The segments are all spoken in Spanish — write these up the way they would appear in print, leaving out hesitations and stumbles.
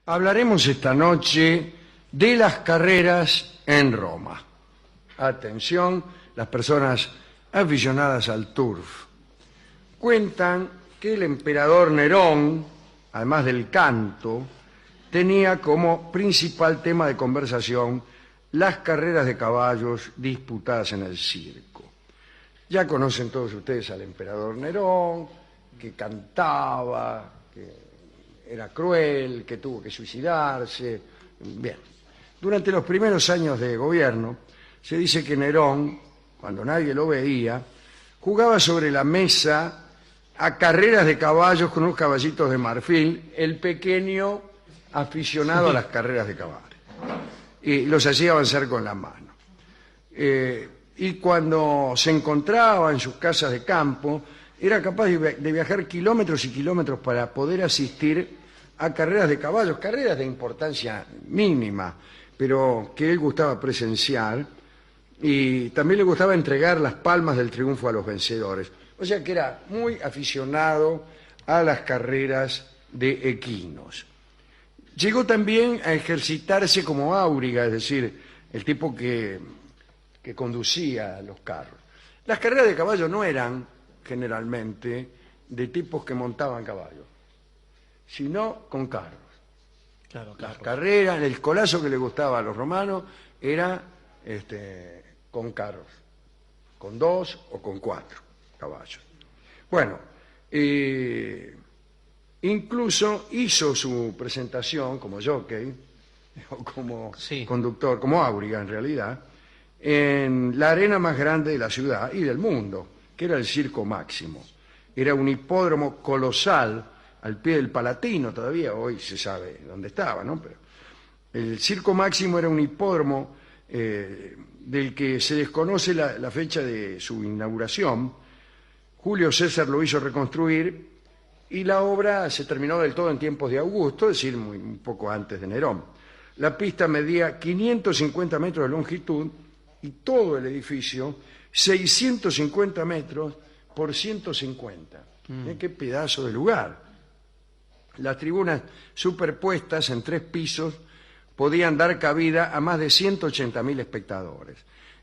Hablaremos esta noche de las carreras en Roma. Atención, las personas aficionadas al turf. Cuentan que el emperador Nerón, además del canto, tenía como principal tema de conversación las carreras de caballos disputadas en el circo. Ya conocen todos ustedes al emperador Nerón, que cantaba, que era cruel, que tuvo que suicidarse. Bien, durante los primeros años de gobierno se dice que Nerón, cuando nadie lo veía, jugaba sobre la mesa a carreras de caballos con unos caballitos de marfil, el pequeño aficionado a las carreras de caballos, y los hacía avanzar con la mano. Y cuando se encontraba en sus casas de campo, era capaz de viajar kilómetros y kilómetros para poder asistir a carreras de caballos, carreras de importancia mínima, pero que él gustaba presenciar, y también le gustaba entregar las palmas del triunfo a los vencedores. O sea que era muy aficionado a las carreras de equinos. Llegó también a ejercitarse como áuriga, es decir, el tipo que conducía los carros. Las carreras de caballo no eran generalmente de tipos que montaban caballos, sino con carros. Claro, Las carreras, el colazo que le gustaba a los romanos era con carros, con 2 o con 4 caballos. Bueno, incluso hizo su presentación como jockey, o como conductor, como áuriga en realidad, en la arena más grande de la ciudad y del mundo, que era el Circo Máximo. Era un hipódromo colosal al pie del Palatino, todavía hoy se sabe dónde estaba, ¿no? Pero el Circo Máximo era un hipódromo del que se desconoce la fecha de su inauguración. Julio César lo hizo reconstruir y la obra se terminó del todo en tiempos de Augusto, es decir, un poco antes de Nerón. La pista medía 550 metros de longitud y todo el edificio 650 metros por 150. ¡Qué pedazo de lugar! Las tribunas superpuestas en 3 pisos podían dar cabida a más de 180.000 espectadores.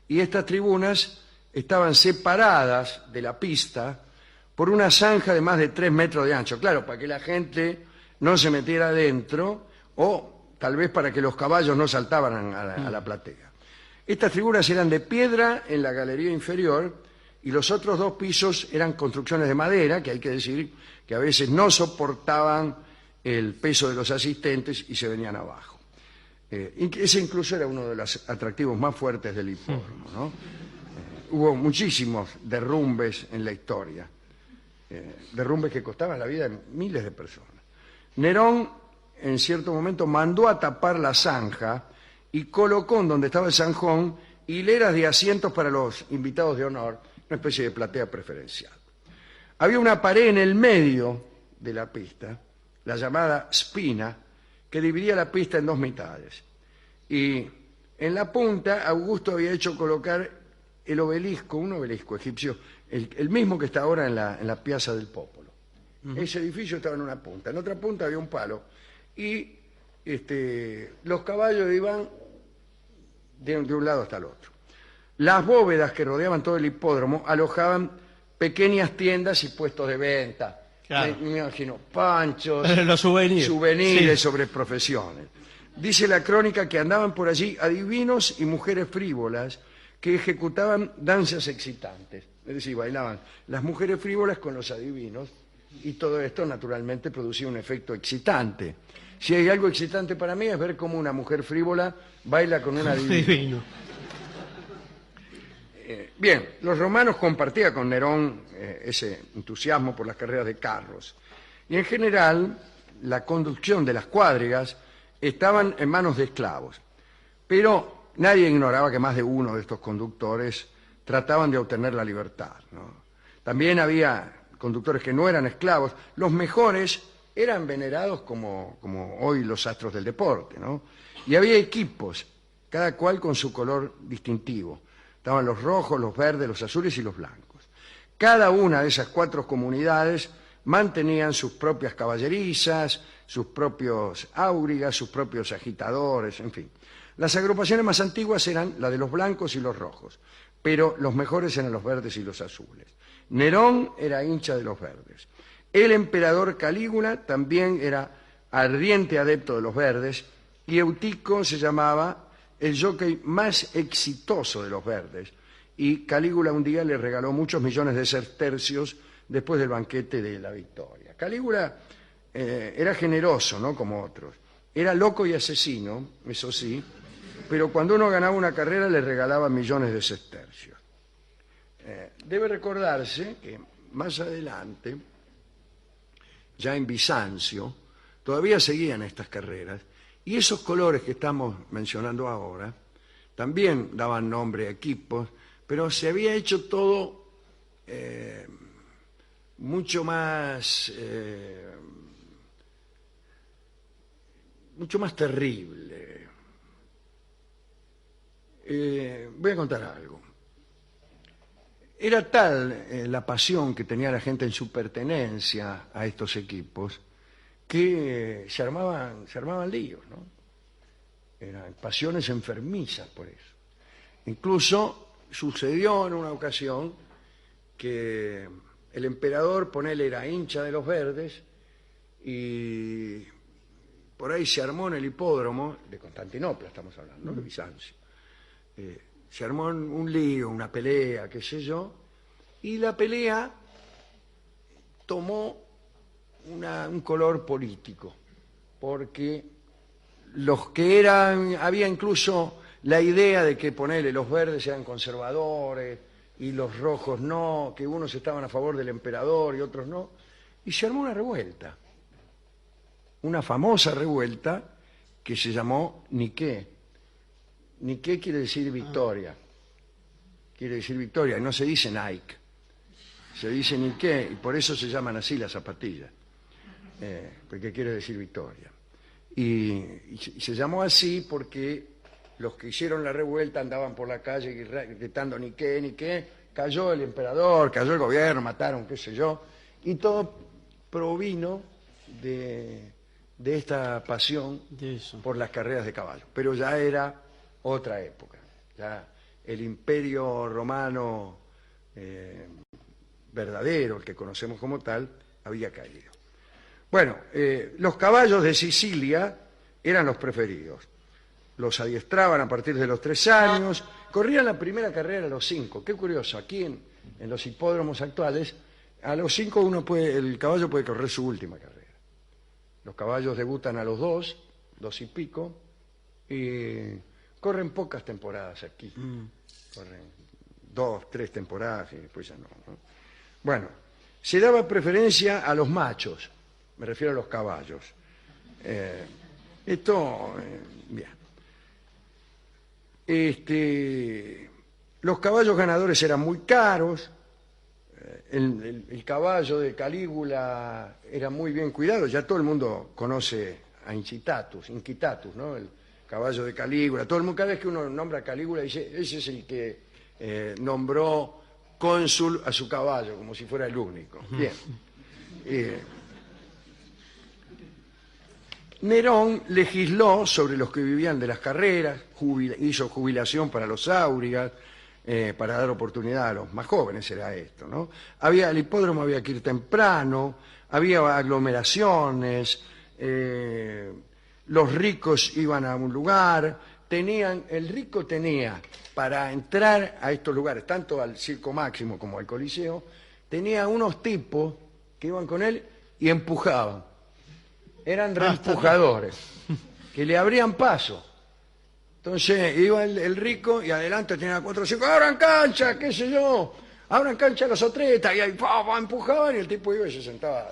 Y estas tribunas estaban separadas de la pista por una zanja de más de 3 metros de ancho. Claro, para que la gente no se metiera adentro o tal vez para que los caballos no saltaban a la platea. Estas tribunas eran de piedra en la galería inferior y los otros 2 pisos eran construcciones de madera, que hay que decir que a veces no soportaban el peso de los asistentes y se venían abajo. Ese incluso era uno de los atractivos más fuertes del hipódromo, ¿no? Hubo muchísimos derrumbes en la historia, derrumbes que costaban la vida de miles de personas. Nerón, en cierto momento, mandó a tapar la zanja y colocó en donde estaba el zanjón hileras de asientos para los invitados de honor, una especie de platea preferencial. Había una pared en el medio de la pista, la llamada spina, que dividía la pista en 2 mitades. Y en la punta Augusto había hecho colocar el obelisco, un obelisco egipcio, el mismo que está ahora en la Piazza del Popolo. Ese edificio estaba en una punta, en otra punta había un palo y los caballos iban de un lado hasta el otro. Las bóvedas que rodeaban todo el hipódromo alojaban pequeñas tiendas y puestos de venta. Claro. Me imagino, panchos, los souvenirs sobre profesiones. Dice la crónica que andaban por allí adivinos y mujeres frívolas que ejecutaban danzas excitantes. Es decir, bailaban las mujeres frívolas con los adivinos y todo esto naturalmente producía un efecto excitante. Si hay algo excitante para mí es ver cómo una mujer frívola baila con un adivino. Bien, los romanos compartían con Nerón ese entusiasmo por las carreras de carros. Y en general, la conducción de las cuadrigas estaban en manos de esclavos. Pero nadie ignoraba que más de uno de estos conductores trataban de obtener la libertad, ¿no? También había conductores que no eran esclavos. Los mejores eran venerados como hoy los astros del deporte, ¿no? Y había equipos, cada cual con su color distintivo. Estaban los rojos, los verdes, los azules y los blancos. Cada una de esas 4 comunidades mantenían sus propias caballerizas, sus propios áurigas, sus propios agitadores, en fin. Las agrupaciones más antiguas eran la de los blancos y los rojos, pero los mejores eran los verdes y los azules. Nerón era hincha de los verdes. El emperador Calígula también era ardiente adepto de los verdes, y Eutico se llamaba el jockey más exitoso de los verdes, y Calígula un día le regaló muchos millones de sestercios después del banquete de la victoria. Calígula era generoso, no como otros. Era loco y asesino, eso sí, pero cuando uno ganaba una carrera le regalaba millones de sestercios. Debe recordarse que más adelante, ya en Bizancio, todavía seguían estas carreras, y esos colores que estamos mencionando ahora también daban nombre a equipos, pero se había hecho todo mucho más terrible. Voy a contar algo. Era tal la pasión que tenía la gente en su pertenencia a estos equipos que se armaban líos, ¿no? Eran pasiones enfermizas por eso. Incluso sucedió en una ocasión que el emperador, ponele, era hincha de los verdes, y por ahí se armó en el hipódromo de Constantinopla, estamos hablando, ¿no? De Bizancio. Se armó un lío, una pelea, qué sé yo, y la pelea tomó un color político, porque los que había incluso la idea de que, ponele, los verdes eran conservadores y los rojos no, que unos estaban a favor del emperador y otros no, y se armó una revuelta, una famosa revuelta que se llamó Niké. Niké quiere decir victoria, y no se dice Nike, se dice Niké, y por eso se llaman así las zapatillas, porque quiere decir victoria. Y se llamó así porque los que hicieron la revuelta andaban por la calle gritando Niké, Niké, cayó el emperador, cayó el gobierno, mataron, qué sé yo, y todo provino de esta pasión por las carreras de caballo. Pero ya era otra época, ya el imperio romano verdadero, el que conocemos como tal, había caído. Bueno, los caballos de Sicilia eran los preferidos. Los adiestraban a partir de los 3 años, corrían la primera carrera a los 5. Qué curioso, aquí en los hipódromos actuales, a los 5 el caballo puede correr su última carrera. Los caballos debutan a los 2 y pico, y corren pocas temporadas aquí. Corren 2, 3 temporadas y después ya no. Bueno, se daba preferencia a los machos, me refiero a los caballos. Bien. Los caballos ganadores eran muy caros. El caballo de Calígula era muy bien cuidado. Ya todo el mundo conoce a Inquitatus, ¿no? El caballo de Calígula. Todo el mundo, cada vez que uno nombra a Calígula, dice, ese es el que nombró cónsul a su caballo, como si fuera el único. Bien. Nerón legisló sobre los que vivían de las carreras, hizo jubilación para los áurigas, para dar oportunidad a los más jóvenes, era esto, ¿no? El hipódromo había que ir temprano, había aglomeraciones, los ricos iban a un lugar, el rico tenía, para entrar a estos lugares, tanto al Circo Máximo como al Coliseo, tenía unos tipos que iban con él y empujaban. Eran reempujadores, que le abrían paso. Entonces iba el rico y adelante tenía 4 o 5, abran cancha, qué sé yo, abran cancha los otretas, y ahí empujaban y el tipo iba y se sentaba.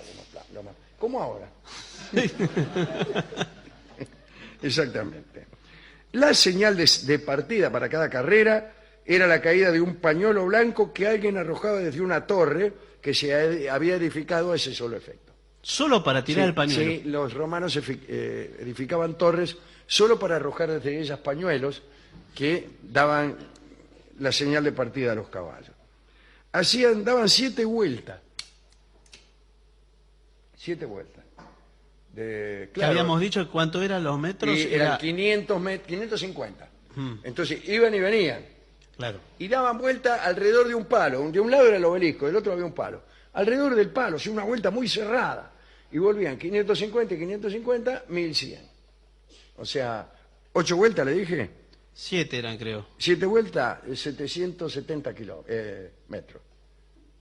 ¿Cómo ahora? Exactamente. La señal de partida para cada carrera era la caída de un pañuelo blanco que alguien arrojaba desde una torre que se había edificado a ese solo efecto. ¿Solo para tirar el pañuelo? Sí, los romanos edificaban torres solo para arrojar desde ellas pañuelos que daban la señal de partida a los caballos. Daban 7 vueltas. 7 vueltas. Claro, que habíamos dicho cuánto eran los metros. y eran 550. Entonces iban y venían. Claro. Y daban vuelta alrededor de un palo. De un lado era el obelisco, del otro había un palo. Alrededor del palo, o sea, una vuelta muy cerrada. Y volvían 550 y 550, 1100. O sea, 8 vueltas, le dije. 7 eran, creo. 7 vueltas, 770 metros.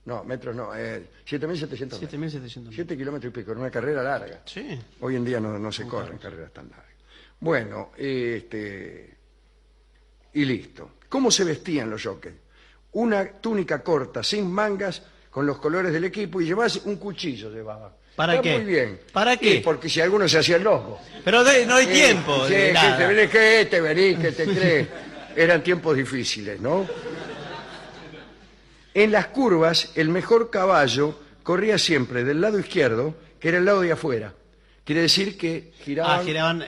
No, metros no, 7.700 metros. 7.700. 7 kilómetros y pico, en una carrera larga. Sí. Hoy en día no se corren carreras tan largas. Bueno, y listo. ¿Cómo se vestían los jockeys? Una túnica corta, sin mangas, con los colores del equipo, y llevabas un cuchillo, llevaba. ¿Para Está qué? muy bien. ¿Para qué? Sí, porque si alguno se hacía el loco. Pero no hay tiempo. Sí, de que nada. te venís, que te venís, que te crees. Eran tiempos difíciles, ¿no? En las curvas, el mejor caballo corría siempre del lado izquierdo, que era el lado de afuera. Quiere decir que giraban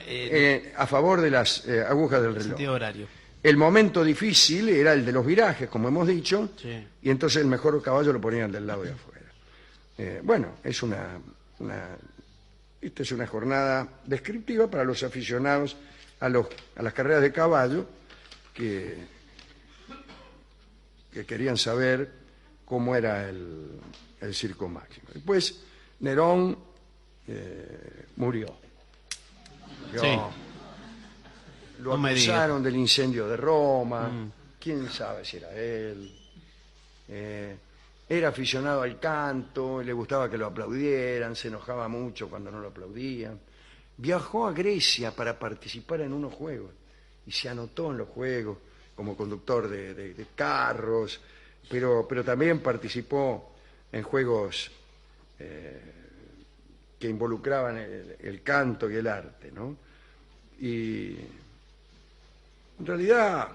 a favor de las agujas del reloj. Sentido horario. El momento difícil era el de los virajes, como hemos dicho, Sí. y entonces el mejor caballo lo ponían del lado de afuera. Bueno, esta es una jornada descriptiva para los aficionados a las carreras de caballo que querían saber cómo era el Circo Máximo. Después Nerón murió. Sí. Lo No me acusaron del incendio de Roma. ¿Quién sabe si era él? Era aficionado al canto, le gustaba que lo aplaudieran, se enojaba mucho cuando no lo aplaudían. Viajó a Grecia para participar en unos juegos y se anotó en los juegos como conductor de carros, pero también participó en juegos que involucraban el canto y el arte, ¿no? Y en realidad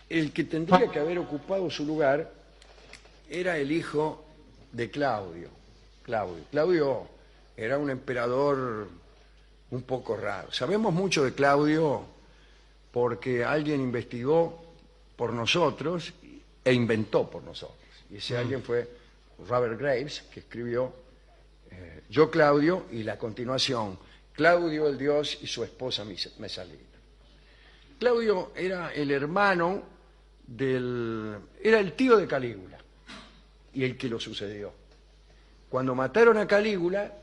el que tendría que haber ocupado su lugar era el hijo de Claudio. Claudio era un emperador un poco raro. Sabemos mucho de Claudio porque alguien investigó por nosotros e inventó por nosotros. Y ese alguien fue Robert Graves, que escribió Yo Claudio y la continuación, Claudio el Dios y su esposa Mesalina. Claudio era el hermano era el tío de Calígula y el que lo sucedió. Cuando mataron a Calígula,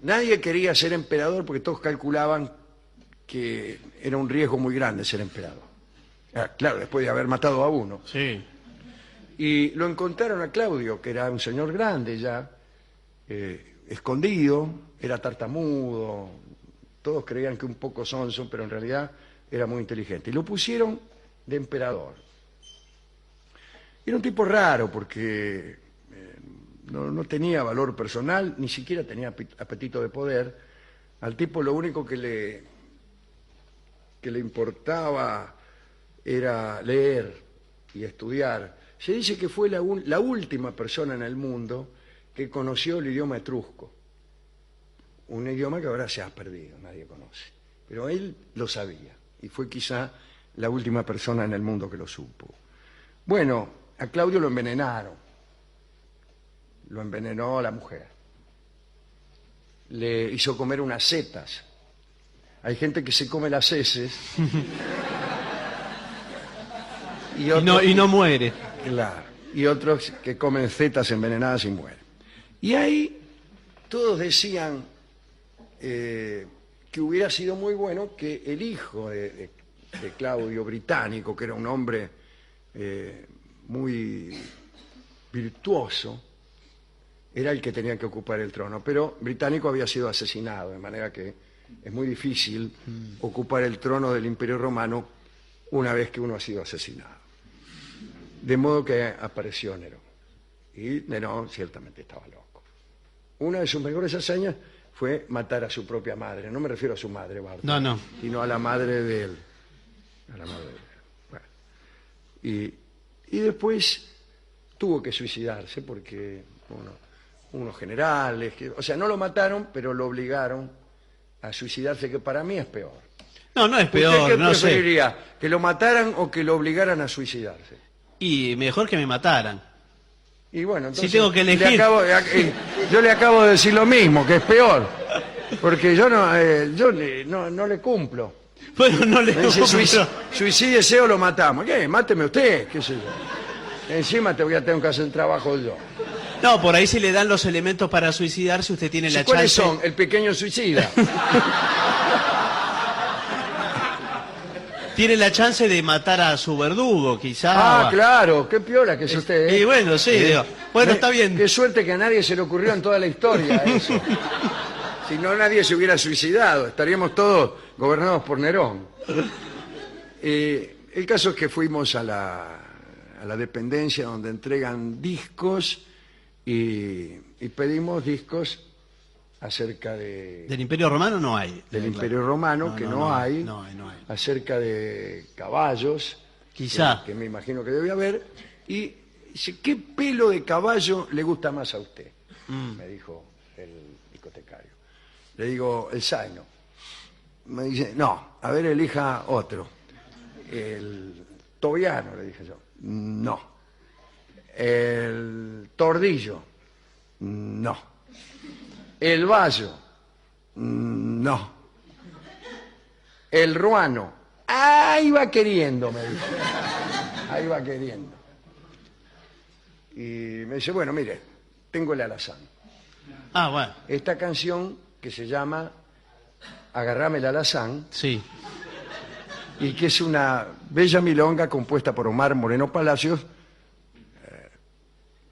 nadie quería ser emperador porque todos calculaban que era un riesgo muy grande ser emperador. Claro, después de haber matado a uno. Sí. Y lo encontraron a Claudio, que era un señor grande ya, escondido, era tartamudo, todos creían que un poco sonso, pero en realidad era muy inteligente. Y lo pusieron de emperador. Era un tipo raro porque no tenía valor personal, ni siquiera tenía apetito de poder. Al tipo lo único que le importaba era leer y estudiar. Se dice que fue la última persona en el mundo que conoció el idioma etrusco. Un idioma que ahora se ha perdido, nadie conoce. Pero él lo sabía y fue quizá la última persona en el mundo que lo supo. Bueno, a Claudio lo envenenaron. Lo envenenó la mujer. Le hizo comer unas setas. Hay gente que se come las heces y no muere. Claro. Y otros que comen setas envenenadas y mueren. Y ahí todos decían que hubiera sido muy bueno que el hijo de Claudio, británico, que era un hombre muy virtuoso, era el que tenía que ocupar el trono. Pero británico había sido asesinado, de manera que es muy difícil ocupar el trono del Imperio Romano una vez que uno ha sido asesinado. De modo que apareció Nerón. Y Nerón ciertamente estaba loco. Una de sus mejores hazañas fue matar a su propia madre. No me refiero a su madre, Bartolo, No. sino a la madre de él. A la madre de él. Bueno. Y después tuvo que suicidarse porque unos generales, o sea, no lo mataron, pero lo obligaron a suicidarse, que para mí es peor. No es ¿Usted peor, qué no sé. preferiría? ¿Que lo mataran o que lo obligaran a suicidarse? Y mejor que me mataran. Y bueno, entonces... Si tengo que elegir... yo le acabo de decir lo mismo, que es peor. Porque yo no le cumplo. Bueno, no le Me dice, cumplo. suicídese o lo matamos. ¿Qué? Máteme usted, qué sé yo. Encima te voy a tener que hacer el trabajo yo. No, por ahí se le dan los elementos para suicidarse, usted tiene la ¿Cuáles chance... son? El pequeño suicida. Tiene la chance de matar a su verdugo, quizá. Claro, qué piola que es usted. Y bueno, sí, digo, bueno, está bien. Qué suerte que a nadie se le ocurrió en toda la historia eso. Si no, nadie se hubiera suicidado. Estaríamos todos gobernados por Nerón. El caso es que fuimos a la dependencia donde entregan discos y pedimos discos acerca de... Del Imperio Romano no hay. Del Imperio Romano, que no hay. No hay. Acerca de caballos. Quizá. Que me imagino que debe haber. Y dice, ¿qué pelo de caballo le gusta más a usted? Me dijo el discotecario. Le digo, el zaino. Me dice, no, a ver, elija otro. El tobiano, le dije yo. No. El tordillo. No. El bayo. No. El ruano. Ahí va queriendo, me dice. Ahí va queriendo. Y me dice, bueno, mire, tengo el alazán. Bueno. Esta canción que se llama Agarrame el alazán. Sí. Y que es una bella milonga compuesta por Omar Moreno Palacios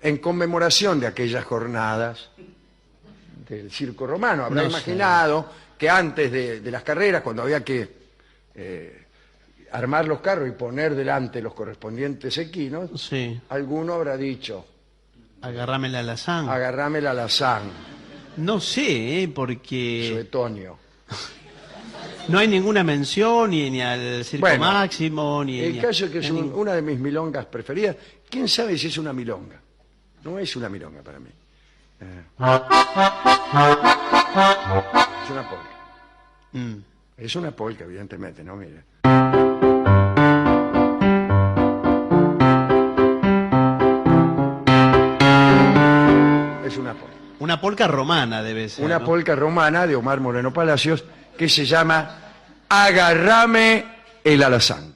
en conmemoración de aquellas jornadas del circo romano. Habrá imaginado que antes de las carreras, cuando había que armar los carros y poner delante los correspondientes equinos, Sí. alguno habrá dicho, Agarrame la alazán. agarrame el alazán, No sé, porque Suetonio. no hay ninguna mención ni al Circo Bueno, Máximo, ni... El ni caso es que es ni- una de mis milongas preferidas. ¿Quién sabe si es una milonga? No es una milonga para mí. Es una polca. Mm. Es una polca, evidentemente, ¿no? Mire. Es una polca. Una polca romana debe ser, Una ¿no? polca romana de Omar Moreno Palacios que se llama Agarrame el alazán.